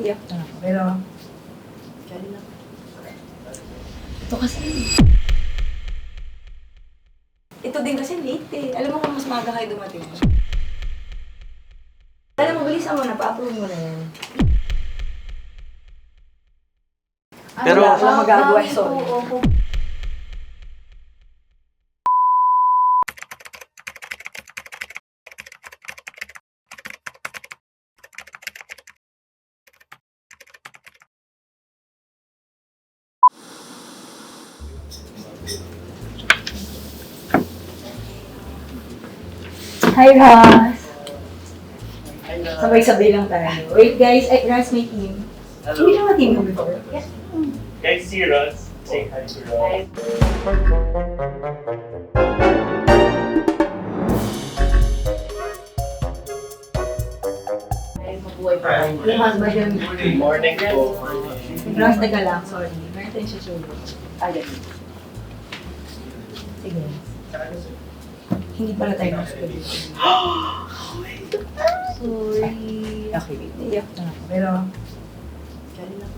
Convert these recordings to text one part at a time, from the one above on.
Iiyak na ako. Pero, kaya lang. Ito kasi. Ito din kasi late eh. Alam mo kung mas maaga kayo dumating. Alam mo, bilisan mo na, pa-approve mo na yan. Pero, wala magagawa, sorry. Hi, Ross! Sabay-sabay lang tayo. Wait, guys. Ay, Ross, may team. hello. Hindi naman team mo before. Yes. Guys, si Ross. Say hi to Ross. Yung husband yung... Good morning po. Ross, teka lang. Sorry. Meron tayong susunod. Ayan. Sige. Hindi pala tayo nakasagot. Sorry. Okay, iiyak na ako. Pero, kaya lang.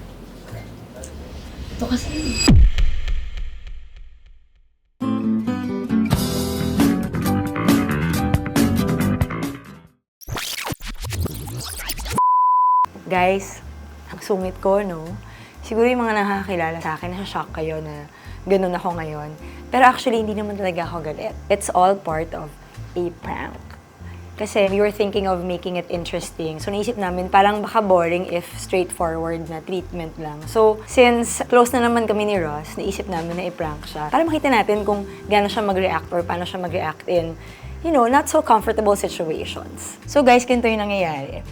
Ito kasi. Guys, ang sungit ko, no? Siguro yung mga nakakilala sa akin, nasa-shock kayo na ganun ako ngayon. Pero actually, hindi naman talaga ako galit. It's all part of a prank. Kasi we were thinking of making it interesting. So naisip namin, parang baka boring if straightforward na treatment lang. So since close na naman kami ni Ross, naisip namin na i-prank siya. Para makita natin kung gaano siya mag-react or paano siya mag-react in, you know, not so comfortable situations. So guys, ganito yung nangyayari.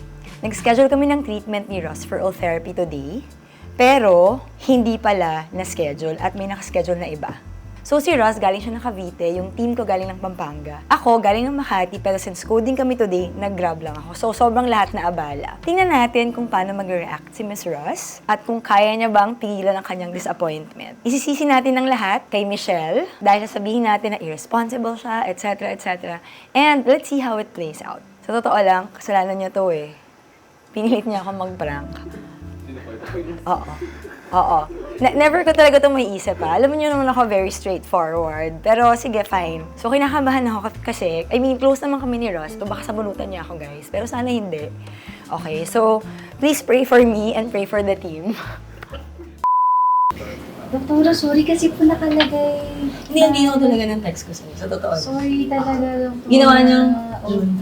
Nag-schedule kami ng treatment ni Ross for oral therapy today, pero hindi pala na-schedule at may nakaschedule na iba. So si Ross, galing siya ng Cavite, yung team ko galing ng Pampanga. Ako, galing ng Makati, pero since coding kami today, nag-grab lang ako. So sobrang lahat na abala. Tingnan natin kung paano mag-react si Miss Ross at kung kaya niya bang pigilan ang kanyang disappointment. Isisisi natin ng lahat kay Michelle dahil sasabihin natin na irresponsible siya, etc., etc. And let's see how it plays out. Sa totoo lang, kasalanan niya to eh. Pinilit niya ako mag-prank. Oo. Oo. Never ko talaga ito may isip pa. Alam niyo naman ako very straightforward. Pero sige, fine. So kinakabahan ako kasi, I mean, close naman kami ni Ross. So baka sabunutan niya ako, guys. Pero sana hindi. Okay, so please pray for me and pray for the team. Doktora, sorry kasi po nakalagay. Hindi ako talaga ng text ko sa'yo. Sa totoo. Sorry talaga. Doktora. Ginawa niyang June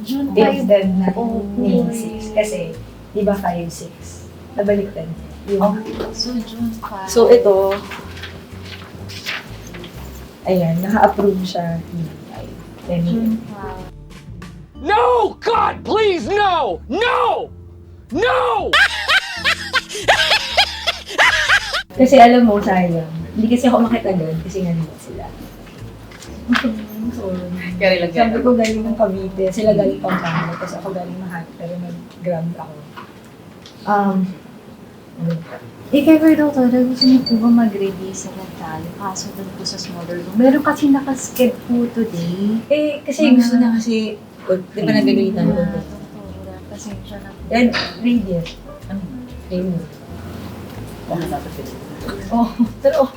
June 5. instead na Oh, May boy. 6. Kasi, di ba 5-6? Nabaliktad. So, June 5. So, ito, ayan, naka-approve siya. June 5. No! God, please, no! No! No! Kasi alam mo, sayang. Hindi kasi ako makitagad kasi nandito sila. So, sabi ko galing ng Cavite, sila galing Pampanga, tapos ako galing Makati, pero nag-grab ako. Kaya doktora, gusto niyo po ba mag-release sa tayo? Kaso doon po sa smaller room. Meron kasi nakasked po today. Kasi gusto na kasi, di ba nagagalitan ko? Doktora, pasensya na po. Yan, radiant. Ano? Radiant. Oh, pero,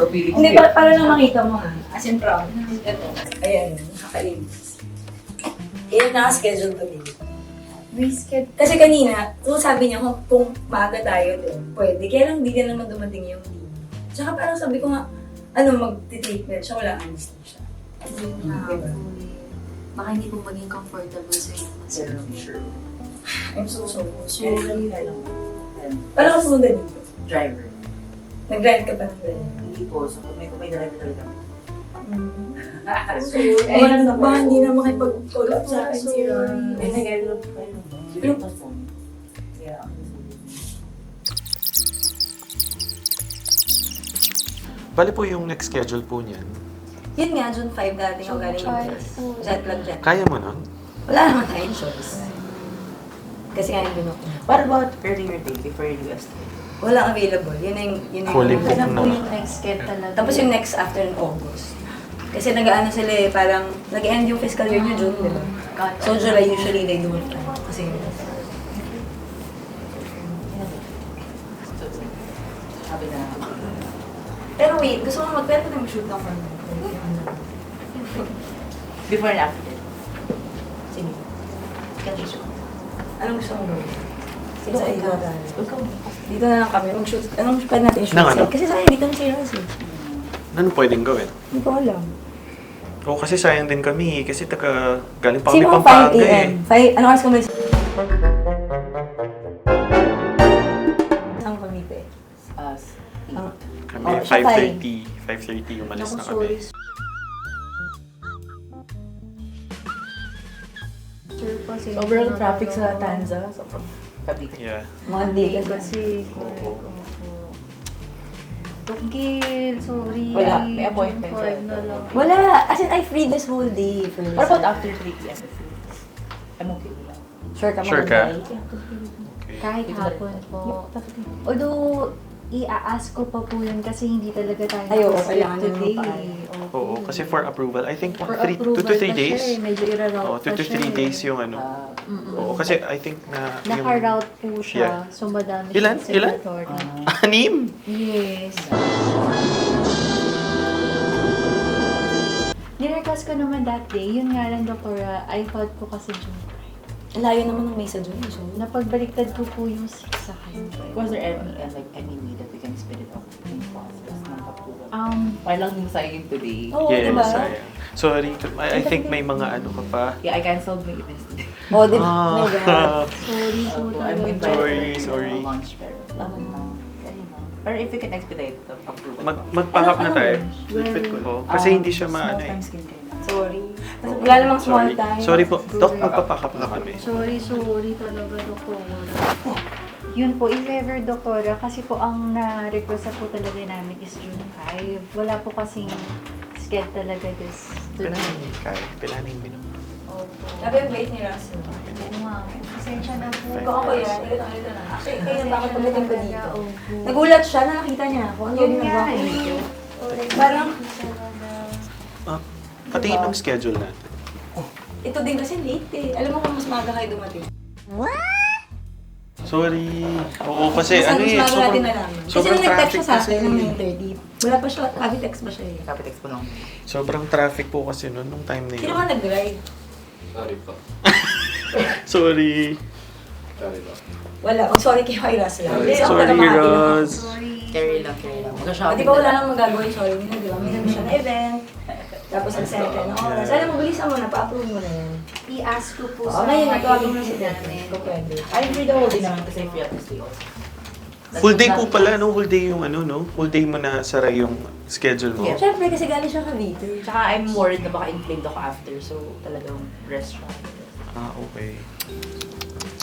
hindi, para lang makita mo ha. As in proud. Ito, ayan, nakakalinis. Yan, naka-schedule ko din. Reschedule. Kasi kanina, kung sabi niya kung maaga tayo doon, pwede. Kaya lang hindi ka naman dumating yung team. Tsaka parang sabi ko nga, mag-treatment siya, wala anesthesia. Diba? Baka hindi po maging comfortable sa inyo. Sure. I'm so sorry. Parang ka sumunod dito. Driver. Nag-rent ka pa ng driver. Hindi po. So, may driver talaga. Baka hindi na makipag-call up sa akin si Ron. Nag-ano po kayo. Yung phone. Kaya ako. Bali po yung next schedule po niyan. Yun nga, June 5 dating ako galing yung jet lag. Kaya mo nun? Wala naman tayong choice. Kasi nga yung binok niya. What about earlier day before you US? Walang available. Yun na yung Fully booked Wala po na. yung nag-sked talaga. Tapos yung next after in August. Kasi nag-ano sila eh, parang nag-end yung fiscal year nyo June, di ba? So July usually they do it. Kasi sabi na Pero wait, gusto ko pwede ko mag-shoot ng form. before and after. Sige. Can you show? Anong gusto mo gawin? Sige, Ikaw, ikaw. ikaw. Dito na lang kami, mag-shoot. Anong pwede natin shoot? Nang ano? Kasi sayang dito na si Rose eh. Ano pwedeng gawin? Hindi ko alam. Oo, kasi sayang din kami. Kasi galing pa kami Sino ang 5 Pampanga a.m.? Ano oras kami? Saan kami pa eh? Us. Kami Oh, siya 5:30 umalis Naku, na kami. sorry. Sir, kasi Sobrang traffic sa Tanza. Sobrang Cavite. Yeah. Mga hindi Hindi kasi. kasi. Tukgil, sorry. Wala, may appointment June siya. 5 na lang. Wala. As in, I free this whole day. For What about after 3 p.m.? I'm okay with that. Sure ka Sure ka? mag-bike? Okay. Kahit Dito na rin. hapon po. Although, i-ask ko pa po yun kasi hindi talaga tayo Ay, oo, nakaskip kailangan naman today. pa. Opo. Oo, kasi for approval, I think For 2 approval to 3 pa days. siya eh. Medyo ira-route Oo, 2 to 3 days yung ano. Mm-mm. Oo, kasi I think na yung... Naka-route po Yeah. siya. So, madami Ilan? siyang Ilan? secretary. 6? Yes. Nirequest ko naman that day. Yun nga lang, Doktora. I thought ko kasi June 5. Layo naman ng Mesa June. So, Napagbaliktad ko po yung 6 sa kanya. Was there any need that we can speed it up in process ng approval? Parang lang yung signing today. Oo, Yes, diba? sayang. Sorry, I think may mga ano ka pa. Yeah, I canceled my events today. Oh, di ba? Ah. My God. Sorry po I'm talaga. invited Sorry. for lunch pero or if you can expedite the approval. Magpahap na tayo. Well, Oo, kasi hindi siya Small maano eh. time skincare. Sorry. Kasi wala namang small Sorry. time. Sorry po. Dok, magpapakap na kami. Sorry talaga, Doktora. Yun po, if ever, Doktora, kasi po ang na-request po talaga namin is June 5. Wala po kasing schedule talaga this Pilaning kaya. Pilaning minum. Opo. Sabi yung wait ni Russell. Oo nga. Pasensya na po. Kung ako yan, ito na. Actually, kaya bakit pagdating ko dito? Opo. Nagulat siya na nakita niya ako. Ano Yun yung nga nagawa ko? eh. Parang, Ah, patingin ng schedule natin. ito din kasi late eh. Alam mo kung mas maaga kayo dumating. Sorry. Oo, kasi ano eh, Mas maaga natin nalaman. Kasi sobrang nung nag-text traffic siya sa kasi. akin ng 9:30. Wala pa siya, text ba siya eh. Kapitex po lang. Sobrang traffic po kasi noon, nung time na Sino yun. ba nag-drive? Sorry. Wala. Sorry kayo kay Russell. Hindi, ako Sorry, na makakita. Roz. Sorry. Carry lang. Ah, Mag-shopping. di ba wala nang magagawa yung sorry nila, di ba? Minsan siya na event. Tapos nag-set ka ng oras. Alam mo, bilisan mo na, pa-approve mo na yan. I-ask ko po Oo, sa ngayon, nagtawagin mo na si namin. David. Kung pwede. I'm free the whole day naman kasi free at this day also. Full day po pala, no? Full day yung ano, no? Full day mo na sara yung schedule mo. Yeah. Siyempre, kasi galing siya Cavite. Tsaka I'm worried na baka inflamed ako after, so talagang restaurant. Ah, okay.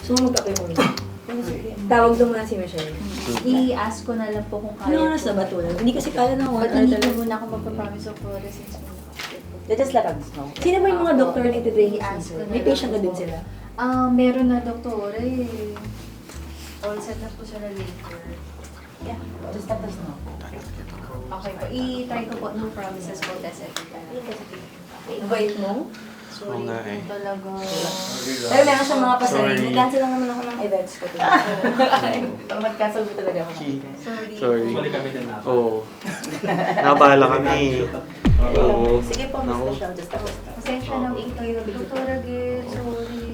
So, magkape mo na. Tawag doon muna si Michelle. I-ask ko na lang po kung kaya. Ano oras na ba tulad? Hindi kasi kala ng But water hindi talaga. po muna ako magpa-promise of Flores since wala ako. Just let us know. Sino ba yung mga doktor na ititrain I-ask ko na May lang patient na po. din sila. Meron na, Doktor eh. All set na po sila later. Yeah, just let us know. Okay po. I-try ko po. No promises po. Test every time. Invite mo? Sorry Oo nga eh. po talaga. Pero meron siyang mga Sorry. pasarin. Nag-cancel lang naman ako ng events ko. Mag-cancel mo talaga ako. Sorry. Sorry. Balik kami din na. Oo. Nabahala kami. Oo. Sige po, Miss Ako. Michelle, just let us know. Pasensya na po kayo. Doktora Gil, sorry.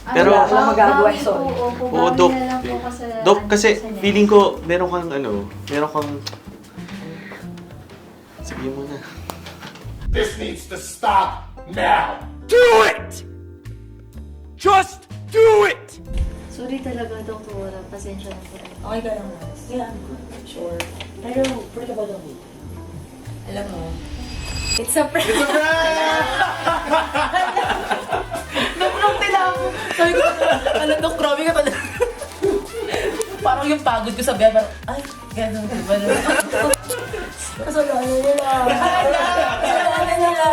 Pero- Wala akong magagawa, bawi sorry. po, opo, Oo, bawi Dok. na lang po kasi Dok, ano kasi po sa next. feeling ko meron kang ano, meron kang... Sige mo na. This needs to stop now. Do it! Just do it! Sorry talaga, Doktora. Pasensya na po. Okay ka lang, Ross. Yeah, sure. Pero, pwede ka ba daw? Alam mo, it's a prank. Nung tinapon. Sabi ko, ano, Dok, grabe ka talaga. Parang yung pagod ko sa biya, parang, ay, gano'n, diba? Kasalanan nila. Kasalanan nila.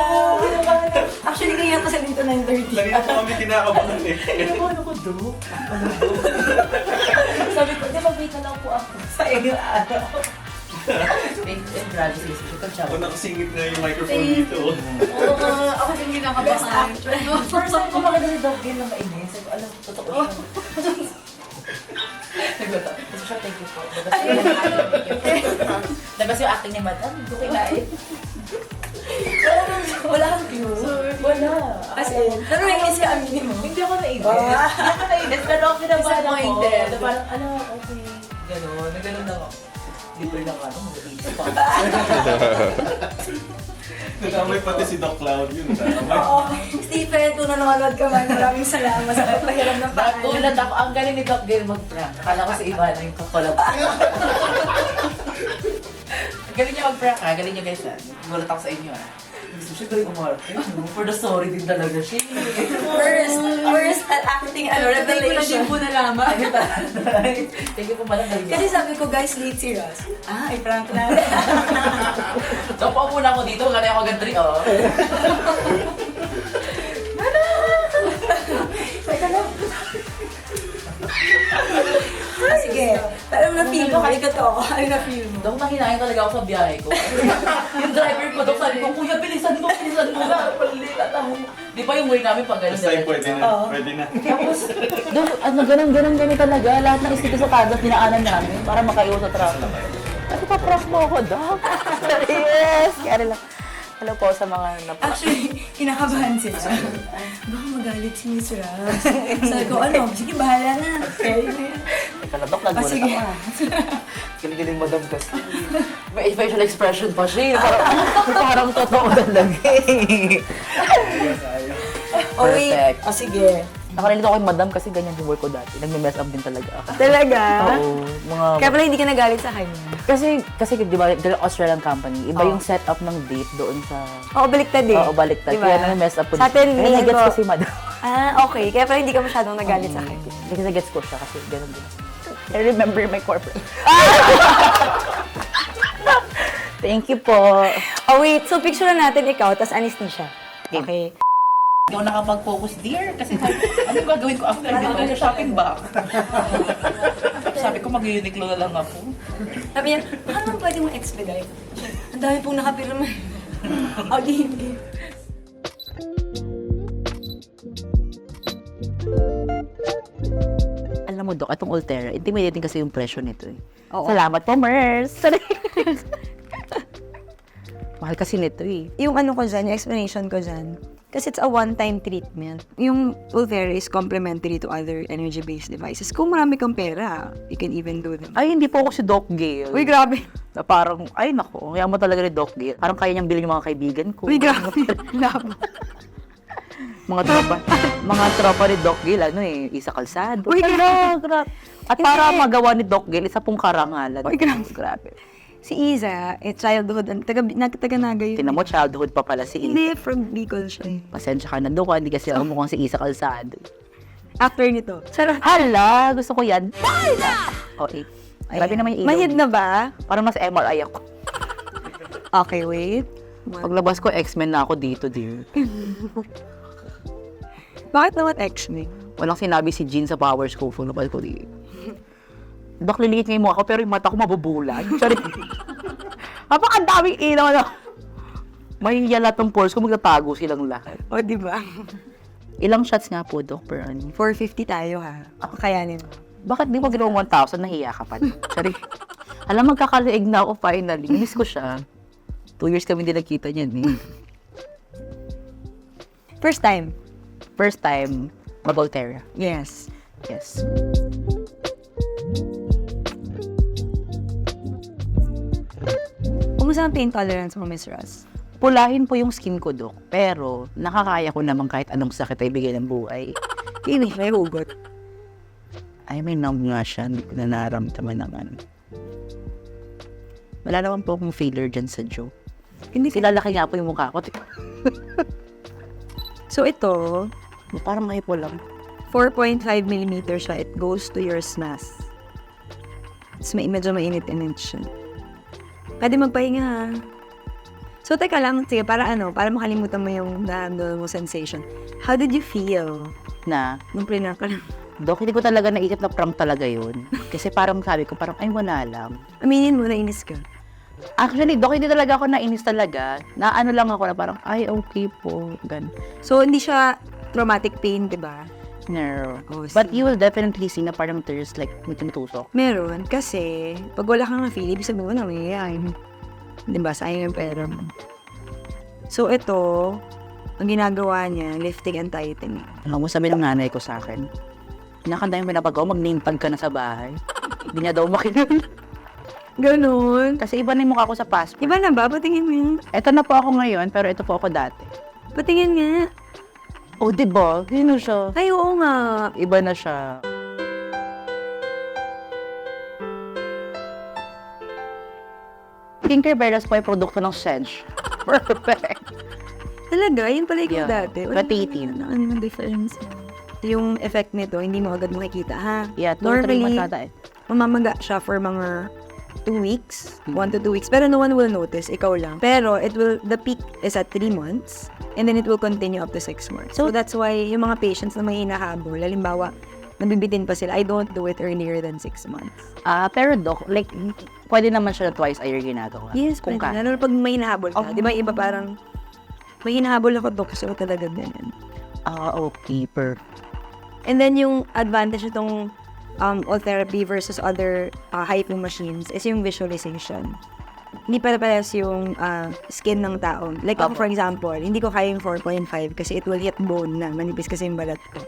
Actually, kaya pa sa dito 9:30. Kanina po kami kinakabahan eh. Ano ko, Dok? Sabi ko, di ba, wait na lang po ako sa inyo araw. Wait, grabe, sige, sige, siya. Ako nakasingit na yung microphone dito. Oo nga, ako din kinakabahan. First time ko makita si Doc Gil na mainis. Sabi ko, alam, totoo siya. Kasi siya, thank you po. Labas yung acting ni Madam, hindi ko kinain. Wala kang clue. Wala. Pero nainis ka aminin mo. Hindi ako nainis. Hindi ako nainis, pero ang kinabahan ako. Disappointed. Na parang, okay. Ganon, na ganon ako. Libre na ka, mag-iis pa. Nadamay pati si Doc Cloud yun. Oo. Stephen, kung nanonood ka man, maraming salamat sa pagpahiram ng pangalan. Nagulat ako, ang galing ni Doc Gail mag-prank. Akala ko si Ivana yung kakolab. Ang galing niya mag-prank ha, galing niya guys ha. Nagulat ako sa inyo ha. Gusto siya galing umarte. For the story din talaga siya. First at acting revelation. po nalaman. Thank you po madam. Kasi sabi ko, guys, late si Ross. Ay, prank na. Tapo muna ako dito, kaya ako agad 3 oh. Sige, parang na-feel mo. Ay, totoo. Ay, na-feel mo. Dok, nahinahin talaga ako sa biyahe ko. Yung driver ko, Dok, sabi ko, Kuya, bilisan mo na. Palilita tayo. Di ba yung way namin pag gano'n? Basta yung pwede na. Pwede na. Tapos, Dok, ganun talaga. Lahat ng iskito sa tagas, dinaanan namin para makaiwas sa traffic. Kasi pa-prank mo ako, Dok. Yes! Kaya lang. Hello po sa mga Actually, kinakabahan sila. Baka magalit si Miss Ross. Sabi ko, ano, sige, bahala na. Okay na yan. Teka lang, Dok, nagulat sige. ako. Galing-galing madam kasi. May facial expression pa siya. Parang totoo talaga eh. Oh, wait. Perfect. Oh, sige. Nakalilito ako kay madam kasi ganyan yung work ko dati. Nagme-mess up din talaga ako. Talaga? Oo. Mga... Kaya pala hindi ka nagalit sa kanya. Kasi di ba, dahil Australian company, iba yung setup ng date doon sa... Oo, baliktad eh. Oo, baliktad. Diba? Kaya nag-mess up ko. Sa atin, Kaya nag-gets ko si madam. Okay. Kaya pala hindi ka masyadong nagalit sa kanya. Kasi nag-gets ko siya kasi gano'n din. I remember my corporate. Thank you po. Oh, wait. So, picture na natin ikaw, tas anesthesia. Okay. Hindi ako nakapag-focus, dear. Kasi anong gagawin ko after dito? Shopping ba? Sabi ko, mag-Uniqlo na lang ako. Sabi niya, paano pwede mong expedite? Ang dami pong nakapirma. Okay. Alam mo, Dok, itong Ultera, intimidating kasi yung presyo nito eh. Oo. Salamat po, Mers! Mahal kasi nito eh. Yung ano ko dyan, yung explanation ko dyan, kasi it's a one-time treatment. Yung Ulthera is complementary to other energy-based devices. Kung marami kang pera, you can even do them. Ay, hindi po ako si Doc Gail. Uy, grabe. Na parang, ay nako, kaya mo talaga ni Doc Gail. Parang kaya niyang bilhin yung mga kaibigan ko. Uy, grabe. Labo. mga tropa ni Doc Gail, ano eh, isa kalsado. Uy, grabe. At para magawa ni Doc Gail, isa pong karangalan. Uy, grabe. Grabe. Si Iza, childhood, taga-naga yun. Tinan mo, childhood pa pala si Isa. Hindi, from Bicol siya. Pasensya ka na, Doc, hindi kasi ako mukhang si Isa kalsado. After nito. Sarap. Hala, gusto ko yan. Okay. Grabe naman yung ilaw. Mahid na ba? Parang nasa MRI ako. Okay, wait. Paglabas ko, X-Men na ako dito, dear. Bakit naman X-Men? Walang sinabi si Jean sa Power Scope. Labas ko di. Dok, liliit ngayon mo ako, pero yung mata ko mabubulag. Sorry. Napakandaming ilaw na. May yala tong pores ko, magtatago silang lahat. O, di ba? Ilang shots nga po, Dok, per ano? 450 tayo, ha? Kayanin mo. Bakit di mo ginawang 1,000? Nahiya ka pa. Sorry. Alam, magkakalaig na ako finally. Miss ko siya. 2 years kami hindi nagkita niyan eh. First time? First time, mag-Ultera. Yes. Yes. Kumusta ang pain tolerance mo, Miss Ross? Pulahin po yung skin ko, Dok. Pero, nakakaya ko naman kahit anong sakit ay bigay ng buhay. Hindi, may hugot. Ay, may numb nga siya. Hindi ko na naramdaman naman. Wala naman po akong failure dyan sa joke. Hindi ka... Silalaki nga po yung mukha ko. So, ito, Parang may po lang. 4.5mm siya. It goes to your SMAS. Medyo mainit-init siya. Pwede magpahinga, ha? So, teka lang, sige, para makalimutan mo yung naramdaman mo sensation. How did you feel Na, nung prinark ka lang? Dok, hindi ko talaga naisip na prank talaga yun. Kasi parang sabi ko, parang, ay, wala lang. Aminin mo, nainis ka. Actually, Dok, hindi talaga ako nainis talaga. Na ano lang ako na parang, ay, okay po. Gan. So, hindi siya traumatic pain, di ba? No. Oh, But see. you will definitely see na parang there's like may tumutusok. Meron, kasi pag wala kang na-feel, ibig sabihin mo na nangyayari. Diba? Sayang yung pera mo. So, ito, ang ginagawa niya, lifting and tightening. Alam mo, sabi ng nanay ko sa akin, nakanda yung pinapagawa, mag-name tag ka na sa bahay. Hindi niya daw makinig. Ganon. Kasi iba na yung mukha ko sa passport. Iba na ba? Patingin mo yun. Ito na po ako ngayon, pero ito po ako dati. Patingin nga. Oh, diba? Sino siya? Ay, oo nga. Iba na siya. Tinkerbell po ay produkto ng Sense. Perfect. Talaga? Yun pala ikaw Yeah. dati. 2018. Ano yung difference? Yung effect nito, hindi mo agad makikita, ha? Yeah, 2-3 Normally, months ata eh. mamamaga siya for mga 2 weeks, 1 to 2 weeks. Pero no one will notice, ikaw lang. Pero the peak is at 3 months, and then it will continue up to 6 months. So that's why yung mga patients na may hinahabol, halimbawa, nabibitin pa sila, I don't do it earlier than 6 months. Pero doc, like, pwede naman siya na twice a year ginagawa. Yes, Kung pwede. ka. Lalo na pag may hinahabol ka. Oh. Di ba iba parang, may hinahabol ako, doc, so talaga ganyan. Okay, per. And then yung advantage nitong therapy versus other HIFU machines is yung visualization. Hindi parehas yung skin ng tao. Like ako, for example, hindi ko kaya yung 4.5 kasi it will hit bone na. Manipis kasi yung balat ko.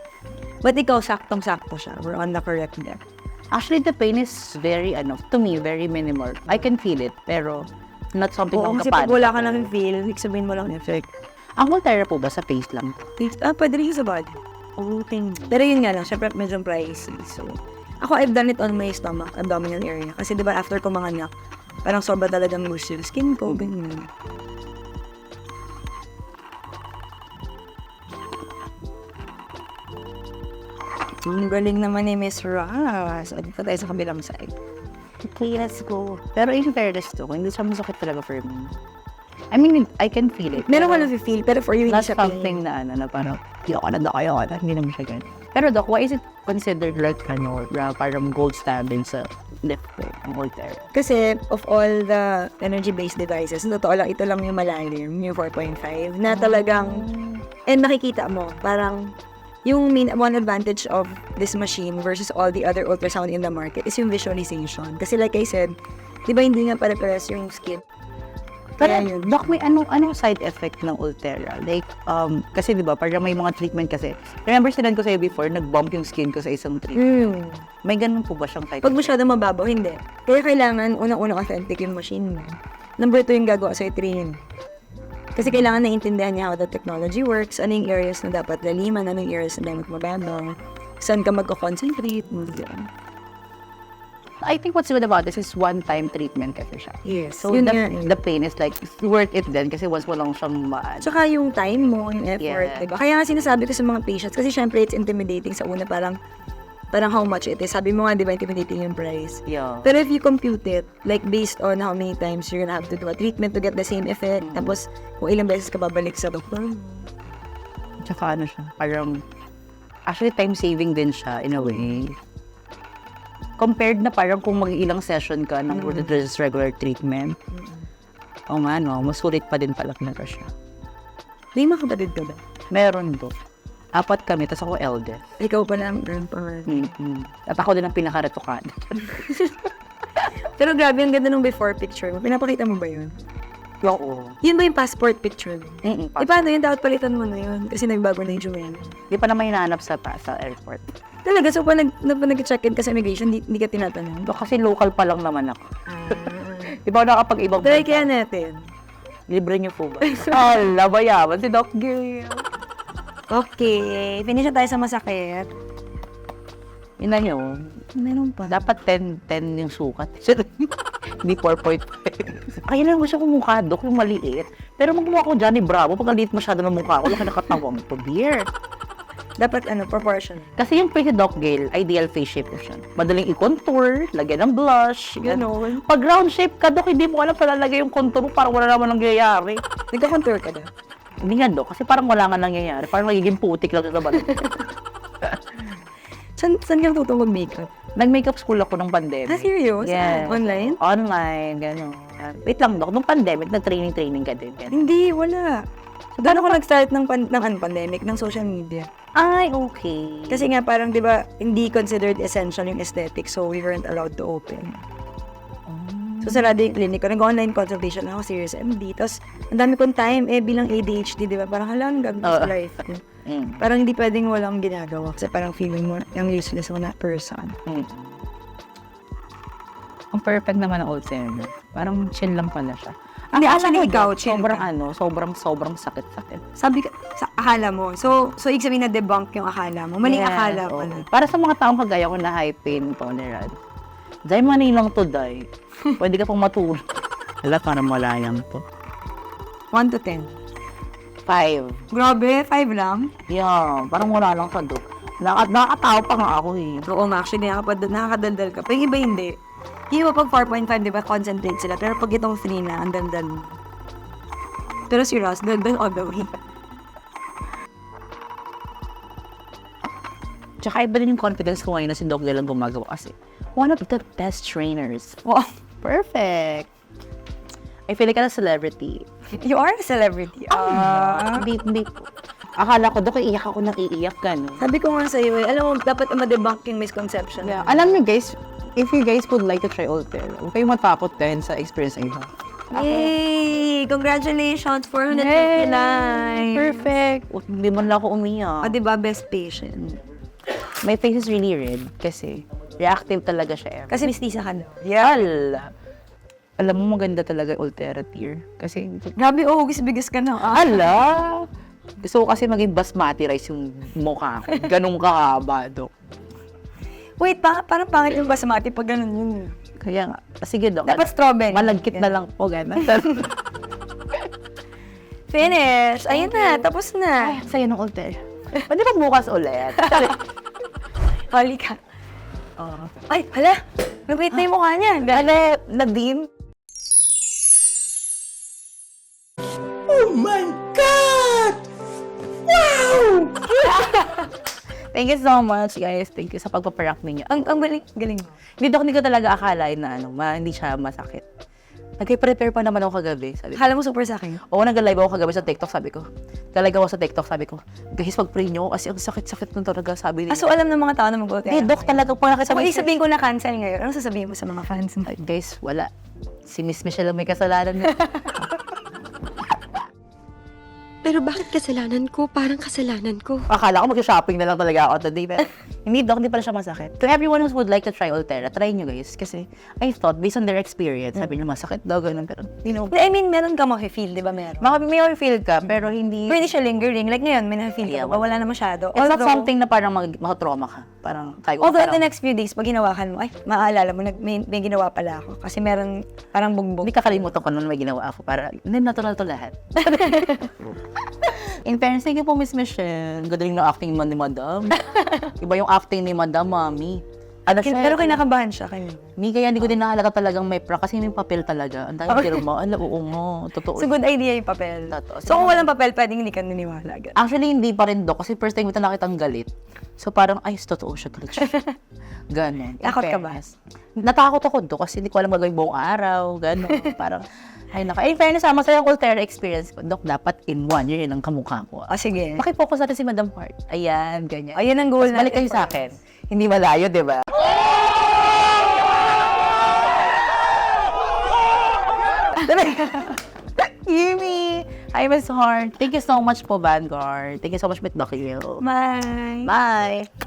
But ikaw, saktong-sakto siya. We're on the correct depth. Actually, the pain is very, to me, very minimal. I can feel it, pero not something Oo, na kasi pag wala ka nang feel, sabihin mo lang effect. Ang Voltera po ba sa face lang? Pwede rin sa body. Pero yun nga lang, syempre medyo pricey. So, ako, I've done it on my stomach, abdominal area. Kasi diba after ko manganak, parang sobra talagang loose yung skin ko, ganyan. Ang galing naman ni Miss Ross. O, dito tayo sa kabilang side. Okay, let's go. Pero in fairness to, hindi siya masakit talaga for me. I mean, I can feel it. Meron ka pero na-feel, pero for you, hindi not siya something na parang, ayoko na, hindi naman siya ganun. Pero doc, why is it considered like, parang gold standard sa lifting, ang Voltera? Kasi of all the energy-based devices, totoo lang, ito lang yung malalim, yung 4.5, na talagang, and nakikita mo, parang, yung main one advantage of this machine versus all the other ultrasound in the market is yung visualization. Kasi like I said, di ba hindi nga pare-pares yung skin? Pero, Kaya yun. doc, may anong side effect ng Ultera? Like, kasi di ba, parang may mga treatment kasi. Remember, sinad ko sa'yo before, nag-bump yung skin ko sa isang treatment. May ganun po ba siyang side Pag effect? masyadong mababaw, hindi. Kaya kailangan, unang-unang authentic yung machine mo. Number 2 yung gagawa sa'yo train. Kasi kailangan naiintindihan niya how the technology works, ano yung areas na dapat laliman, ano yung areas na dapat mababaw, saan ka magko-concentrate, yan. I think what's good about this is one-time treatment kasi siya. Yes. So, Yun nga eh. the pain is like, it's worth it din kasi once mo lang siyang Tsaka yung time mo, yung effort, Yeah. diba? Kaya nga sinasabi ko sa mga patients, kasi syempre it's intimidating sa una, parang how much it is. Sabi mo nga, di ba, intimidating yung price. Yeah. Pero if you compute it, like based on how many times you're gonna have to do a treatment to get the same effect, tapos kung ilang beses ka babalik sa doktor, Tsaka siya, parang, actually time saving din siya in a way. Compared na parang kung mag-ilang session ka ng just regular treatment. O nga no, mas sulit pa din pala na siya. may mga kapatid ka ba? Meron do. 4 kami, tas ako eldest. Ikaw pa lang, grandpa. At ako din ang pinaka-retukan. Pero grabe, ang ganda nung before picture mo. Pinapakita mo ba yun? Oo. Yun ba yung passport picture mo? Mm-mm, Paano yun? Dapat palitan mo na yun. Kasi nagbago na yung Joanne. Di pa naman hinahanap sa airport. Talaga, so pag nag-check-in ka sa immigration, hindi ka tinatanong. Kasi local pa lang naman ako. Di ba ako nakapag-ibang Try kaya natin. Libre niyo po ba? Hala, bayaman si Doc Gil. Okay, finish na tayo sa masakit. Yun na yun. Meron pa. Dapat 10 yung sukat. Hindi 4.5. Kaya lang gusto ko mukha, Doc, yung maliit. Pero magmukha ko Johnny Bravo, pag maliit masyado ng mukha ko, laki nakatawang to beer. Dapat proportion. Kasi yung face ni Doc Gale, ideal face shape ko siya. Madaling i-contour, lagyan ng blush, gano'n. Pag round shape ka, Doc, hindi mo alam saan lalagay yung contour mo, parang wala naman nangyayari. Nagka-contour ka daw. Hindi nga, Doc, kasi parang wala nga nangyayari. Parang magiging putik lang sa balat. Saan ka natutong mag-makeup? Nag-makeup school ako nung pandemic. Serious? Yes. Online? Online, gano'n. Wait lang, Doc, nung pandemic, nag-training ka din. Gano'n. Hindi, wala. So, gano'n ko nag-start ng pandemic, ng social media? Ay, okay. Kasi nga parang, di ba, hindi considered essential yung aesthetic, so we weren't allowed to open. So, sarado yung clinic ko. Nag-online consultation ako, serious MD. Tapos, ang dami kong time, bilang ADHD, di ba? Parang halang gagawin sa life ko. Parang hindi pwedeng walang ginagawa. Kasi parang feeling mo, yung useless mo na person. Ang perfect naman ng Ultera. Parang chill lang pala siya. Hindi, actually, ikaw, chill sobrang ka. sobrang sakit-sakit. Sabi ka, sa akala mo. So ibig sabihin na debunk yung akala mo. Maling akala oo. pala. Para sa mga taong kagaya ko na high pain tolerant, dahil manilang to die, pwede ka pong matulog. Wala, parang malayang to. 1 to 10. 5. Grabe, 5 lang. Yeah, parang wala lang sa do. Nakakatawa pa nga ako eh. Oo, actually, nakakadaldal ka. Pero yung iba hindi. Yung iba pag 4.5, di ba, concentrate sila. Pero pag itong 3 na, ang daldal mo. Pero si Ross, daldal all the way. Tsaka iba din yung confidence ko ngayon na si Doc Del ang gumagawa kasi one of the best trainers. Wow, Perfect. I feel like I'm a celebrity. you are a celebrity. Hindi. Akala ko, Doc, iiyak ako nang iiyak ka, no? Sabi ko nga sa'yo alam mo, dapat ma-debunk yung misconception. Yeah. Alam niyo guys, if you guys would like to try Ultera, huwag kayong matapot din sa experience ng iba. Yay! Congratulations! 459! Perfect. Hindi man lang ako O, umiyak. diba, best patient. My face is really red kasi reactive talaga siya. Kasi mistisa ka na. Yal! Alam mo, maganda talaga yung Ultera tier. Kasi, Grabe, hugis-bigas ka na. ala! Gusto ko kasi maging basmati rice yung mukha ko. Ganun kahaba, Dok. Wait, parang pangit yung basmati pag ganun yun. Kaya nga, sige, Dok. Dapat strawberry. Malagkit na lang po, gano'n. Finish! Ayun na, tapos na. Ay, sa'yo ng Ultera. Pwede ba bukas ulit? Hali ka. Ay, hala! Nag-wait na yung mukha niya. Dali, Nadine. Thank you so much, guys. Thank you sa pagpaparak ninyo. Ang galing. Hindi ko talaga akalain na hindi siya masakit. Nag-prepare pa naman ako kagabi. Sabi ko, Akala mo super sa akin. oo, nag-live ako kagabi sa TikTok, sabi ko. Nag-live ako sa TikTok, sabi ko, guys, pag-pray nyo kasi ang sakit-sakit nun talaga, sabi nila. So, alam ng mga tao na mag-go Hindi, Doc, talaga po nakita So, mo. sabihin ko na cancel ngayon. Ano sasabihin mo sa mga fans mo? Guys, wala. Si Miss Michelle ang may kasalanan na. Pero bakit kasalanan ko? Parang kasalanan ko. Akala ko mag-shopping na lang talaga ako today, pero hindi, Doc, hindi pala siya masakit. To everyone who would like to try Ultera, try nyo guys. Kasi I thought, based on their experience, sabi nyo masakit daw, ganun, pero I mean, meron ka ma-feel, di ba meron? may feel ka, pero hindi, Pero hindi siya lingering. Like ngayon, may na-feel ka. Yeah, ba? Wala na masyado. it's not Although- something na parang makatrauma ka. Parang tayo. Although in the next few days, pag ginawakan mo, ay, maaalala mo, may ginawa pala ako. Kasi meron parang bugbog. Hindi kakalimutan ko nung may ginawa ako para, hindi, natural to lahat. In fairness, thank you po, Miss Michelle. Gagaling na acting man ni Madam. Iba yung acting ni Madam, Mami. Ano siya? Pero kinakabahan siya kanina. Kaya hindi ko din nahalata talagang may prank kasi may papel talaga. Ang dami pirma. Ala, oo nga. Totoo. So, good idea yung papel. Totoo. So, kung walang papel, pwedeng hindi ka naniniwala agad. Actually, hindi pa rin, Dok. Kasi first time ko nakitang galit. So, parang, ay, totoo siya. Galit siya. Ganon. Takot ka ba? Natakot ako, Dok. Kasi hindi ko alam gagawin buong araw. Ganon. Parang, ay, naka. In fairness, masaya ang Ultera experience ko. Dok, dapat in 1 year yun ang kamukha ko. Sige. Makifocus natin si Madam Part. Ayan, ganyan. Ayun ang goal Mas balik kayo natin. sa akin. Hindi malayo, di ba? Yumi! Hi, Miss Heart. Thank you so much po, Vanguard. Thank you so much, Miss Doc. Bye! Bye!